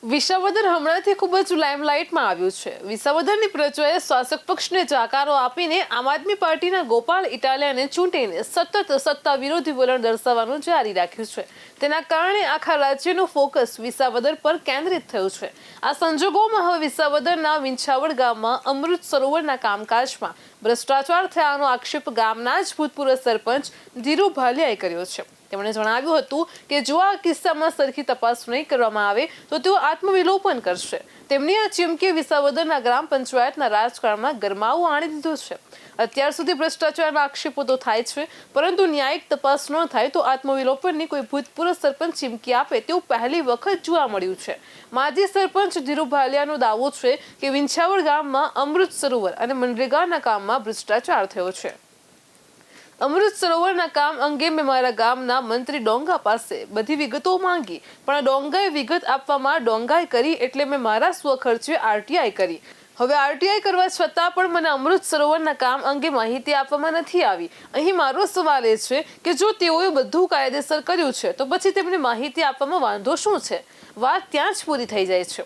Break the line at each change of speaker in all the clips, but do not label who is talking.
વિસાવદર હમણાંથી ખૂબ જ લાઇમલાઇટમાં આવ્યું છે. વિસાવદરની પ્રજાએ શાસક પક્ષને જાકારો આપીને આમ આદમી પાર્ટીના ગોપાલ ઇટાલિયાને ચૂંટીને સતત સત્તા વિરોધી વલણ દર્શાવવાનું જારી રાખ્યું છે. તેના કારણે આખા રાજ્યનું ફોકસ વિસાવદર પર કેન્દ્રિત થયું છે. આ સંજોગોમાં હવે વિસાવદરના વિંછાવડ ગામમાં અમૃત સરોવરના કામકાજમાં ભ્રષ્ટાચાર થયાનો આક્ષેપ ગામના જ ભૂતપૂર્વ સરપંચ ધીરુ ભાલિયાએ કર્યો છે. તેમણે જણાવ્યું હતું કે જો આ કિસ્સામાં સરખી તપાસ નહીં કરવામાં આવે તો તેઓ આત્મવિલોપન કરશે. તેમની આ ચીમકી વિસાવદરના ગ્રામ પંચાયતના રાજકારણમાં ગરમાવો આણી દીધો છે. અત્યાર સુધી ભ્રષ્ટાચારના આક્ષેપો તો થાય છે, પરંતુ ન્યાયિક તપાસ ન થાય તો આત્મવિલોપનની કોઈ ભૂતપૂર્વ સરપંચ ચીમકી આપે તેવું પહેલી વખત જોવા મળ્યું છે. માજી સરપંચ ધીરુ ભાલિયાનો દાવો છે કે વિંછાવડ ગામમાં અમૃત સરોવર અને મનરેગાના કામમાં ભ્રષ્ટાચાર થયો છે. અમૃત સરોવરના કામ અંગે મેં મારા ગામના મંત્રી ડોંગા પાસે બધી વિગતો માંગી, પણ ડોંગાએ વિગત આપવામાં ડોંગાઈ કરી એટલે મેં મારા સ્વખર્ચે આરટીઆઈ કરી. હવે આરટીઆઈ કરવા છતાં પણ મને અમૃત સરોવરના કામ અંગે માહિતી આપવામાં નથી આવી. અહીં મારો સવાલ એ છે કે જો તેઓએ બધું કાયદેસર કર્યું છે તો પછી તેમને માહિતી આપવામાં વાંધો શું છે? વાત ત્યાં જ પૂરી થઈ જાય છે.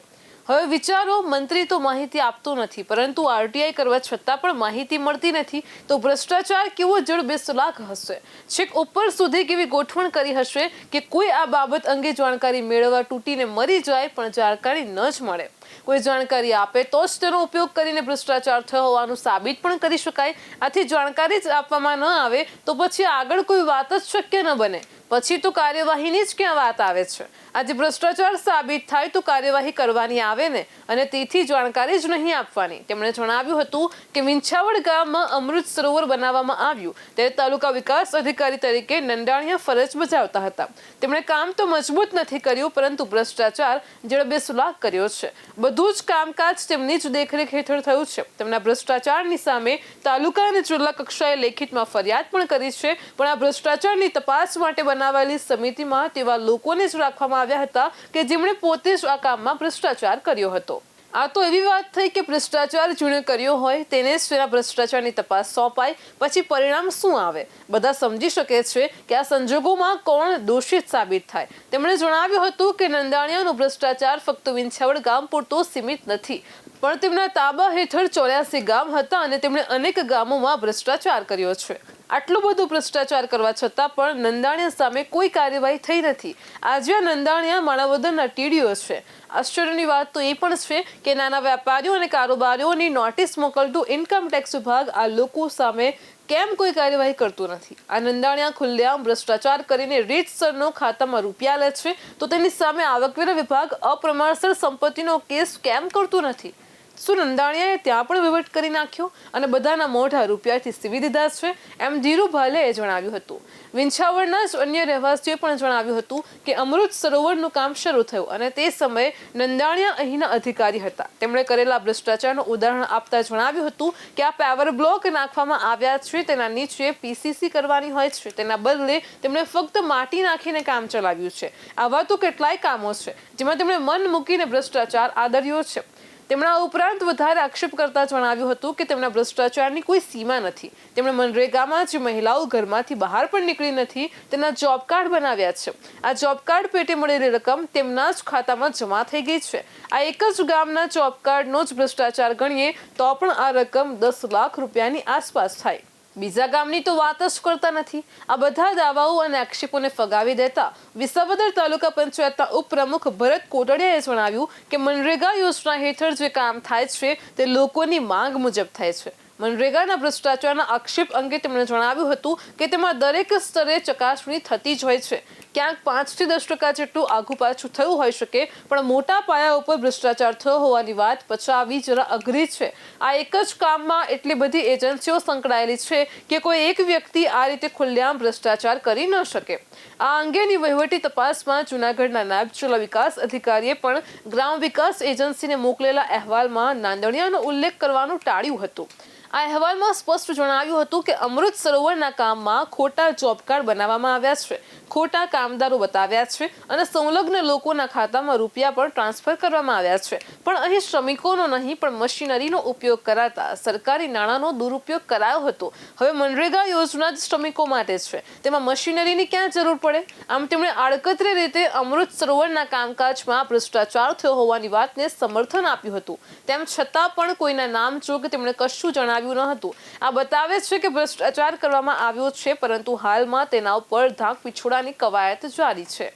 હવે વિચારો, મંત્રી તો માહિતી આપતો નથી, પરંતુ આરટીઆઈ કરવા છતાં પણ માહિતી મળતી નથી, તો ભ્રષ્ટાચાર કેવો જડબેસલાક હશે? છેક ઉપર સુધી કેવી ગોઠવણ કરી હશે કે કોઈ આ બાબત અંગે જાણકારી મેળવવા તૂટીને મરી જાય પણ જાણકારી ન જ મળે. કોઈ જાણકારી આપે તો જ તેનો ઉપયોગ કરીને ભ્રષ્ટાચાર થયો હોવાનું સાબિત પણ કરી શકાય. આથી જાણકારી જ આપવામાં ન આવે તો પછી આગળ કોઈ વાત જ શક્ય ન બને. પછી તો કાર્યવાહીની જ ક્યાં વાત આવે છે? આજે ભ્રષ્ટાચાર સાબિત થાય તો કાર્યવાહી કરવાની આવે ને, અને તેથી જાણકારી જ નહીં આપવાની. તેમણે જણાવ્યું હતું કે વિંછાવડ ગામમાં અમૃત સરોવર બનાવવામાં આવ્યું ત્યારે તાલુકા વિકાસ અધિકારી તરીકે નંદાણીયા ફરજ બજાવતા હતા. તેમણે કામ તો મજબૂત નથી કર્યું, પરંતુ ભ્રષ્ટાચાર જડબેસલાક કર્યો છે. બધું જ કામકાજ તેમની જ દેખરેખ હેઠળ થયું છે. તેમના ભ્રષ્ટાચારની સામે તાલુકા અને જિલ્લા કક્ષાએ લેખિતમાં ફરિયાદ પણ કરી છે, પણ આ ભ્રષ્ટાચારની તપાસ માટે બનાવેલી સમિતિમાં તેવા લોકોને જ રાખવામાં આવ્યા હતા કે જેમણે પોતે જ આ કામમાં ભ્રષ્ટાચાર કર્યો હતો. આ તો એવી વાત થઈ કે ભ્રષ્ટાચાર જેણે કર્યો હોય તેને જ તેના ભ્રષ્ટાચારની તપાસ સોંપાય, પછી પરિણામ શું આવે બધા સમજી શકે છે કે આ સંજોગોમાં કોણ દોષિત સાબિત થાય. તેમણે જણાવ્યું હતું કે નંદાણીયાનો ભ્રષ્ટાચાર ફક્ત વિંછાવડ ગામ પૂરતો સીમિત નથી, પણ તેમના તાબા હેઠળ 84 ગામ હતા અને તેમણે અનેક ગામોમાં ભ્રષ્ટાચાર કર્યો છે. આટલું બધું ભ્રષ્ટાચાર કરવા છતાં પણ નંદાણીયા સામે કોઈ કાર્યવાહી થઈ નથી. આજે આ નંદાણીયા માણાવદરના ટીડીઓ છે. આશ્ચર્યની વાત તો એ પણ છે કે નાના વેપારીઓ અને કારોબારીઓની નોટિસ મોકલતું ઇન્કમ ટેક્સ વિભાગ આ લોકો સામે કેમ કોઈ કાર્યવાહી કરતું નથી? આ નંદાણીયા ખુલ્લેઆમ ભ્રષ્ટાચાર કરીને રીતસરનો ખાતામાં રૂપિયા લે છે, તો તેની સામે આવકવેરા વિભાગ અપ્રમાણસર સંપત્તિનો કેસ કેમ કરતું નથી? શું નંદાણીયાએ ત્યાં પણ વહીવટ કરી નાખ્યો અને બધાના મોઢા રૂપિયાથી સીવી દીધા છે? એમ ધીરુ ભાલિયાએ જણાવ્યું હતું. વિંછાવડના જ અન્ય રહેવાસીઓએ પણ જણાવ્યું હતું કે અમૃત સરોવરનું કામ શરૂ થયું અને તે સમયે નંદાણીયા અહીંના અધિકારી હતા. તેમણે કરેલા ભ્રષ્ટાચારનું ઉદાહરણ આપતા જણાવ્યું હતું કે આ પાવર બ્લોક નાખવામાં આવ્યા છે તેના નીચે પીસીસી કરવાની હોય છે, તેના બદલે તેમણે ફક્ત માટી નાખીને કામ ચલાવ્યું છે. આવા તો કેટલાય કામો છે જેમાં તેમણે મન મૂકીને ભ્રષ્ટાચાર આદર્યો છે. તેમણે આ ઉપરાંત વધારે આક્ષેપ કરતા જણાવ્યું હતું કે તેમના ભ્રષ્ટાચારની કોઈ સીમા નથી. તેમણે મનરેગામાં જે મહિલાઓ ઘરમાંથી બહાર પણ નીકળી નથી તેના જોબ કાર્ડ બનાવ્યા છે. આ જોબ કાર્ડ પેટે મળેલી રકમ તેમના જ ખાતામાં જમા થઈ ગઈ છે. આ એક જ ગામના જોબ કાર્ડનો જ ભ્રષ્ટાચાર ગણીએ તો પણ આ રકમ 10 લાખ રૂપિયાની આસપાસ થાય. બીજા ગામની તો વાત જ કરતા નથી. આ બધા દાવાઓ અને આક્ષેપોને ફગાવી દેતા વિસાવદર તાલુકા પંચાયતના ઉપપ્રમુખ ભરત કોટડિયાએ જણાવ્યું કે મનરેગા યોજના હેઠળ જે કામ થાય છે તે લોકોની માંગ મુજબ થાય છે. મનરેગાના ભ્રષ્ટાચારના આક્ષેપ અંગે તેમણે જણાવ્યું હતું કે તેમાં દરેક સ્તરે ચકાસણી થતી જ હોય છે. ક્યાંક 5 થી 10% જેટલું આગુ પાછું થયું હોઈ શકે, પણ મોટા પાયા ઉપર ભ્રષ્ટાચાર થયો હોવાની વાત પચાવવી જરા અઘરી છે. આ એક જ કામમાં એટલી બધી એજન્સીઓ સંકળાયેલી છે કે કોઈ એક વ્યક્તિ આ રીતે ખુલ્લેઆમ ભ્રષ્ટાચાર કરી ન શકે. આ અંગેની વહીવટી તપાસમાં જૂનાગઢના નાયબ જિલ્લા વિકાસ અધિકારીએ પણ ગ્રામ વિકાસ એજન્સીને મોકલેલા અહેવાલમાં નાંદણીયાનો ઉલ્લેખ કરવાનું ટાળ્યું હતું. આ અહેવાલમાં સ્પષ્ટ જણાવ્યું હતું કે અમૃત સરોવરના કામમાં ખોટા જોબ કાર્ડ બનાવવામાં આવ્યા છે. ખોટા કામદારો બતાવ્યા છે અને સંલગ્ન લોકોના ખાતામાં રૂપિયા પણ ટ્રાન્સફર કરવામાં આવ્યા છે. પણ અહીં શ્રમિકોનો નહીં પણ મશીનરીનો ઉપયોગ કરાતા સરકારી નાણાંનો દુરુપયોગ કરાયો હતો. હવે મનરેગા યોજના જ શ્રમિકો માટે છે, તેમાં મશીનરીની ક્યાં જરૂર પડે? આમ તેમણે આડકતરી રીતે અમૃત સરોવરના કામકાજમાં ભ્રષ્ટાચાર થયો હોવાની વાતને સમર્થન આપ્યું હતું. તેમ છતાં પણ કોઈના નામ જોગ તેમણે કશું જણાવ્યું ન હતું. આ બતાવે છે કે ભ્રષ્ટાચાર કરવામાં આવ્યો છે, પરંતુ હાલમાં તેના ઉપર ધાક પીછોડાની કવાયત જારી છે.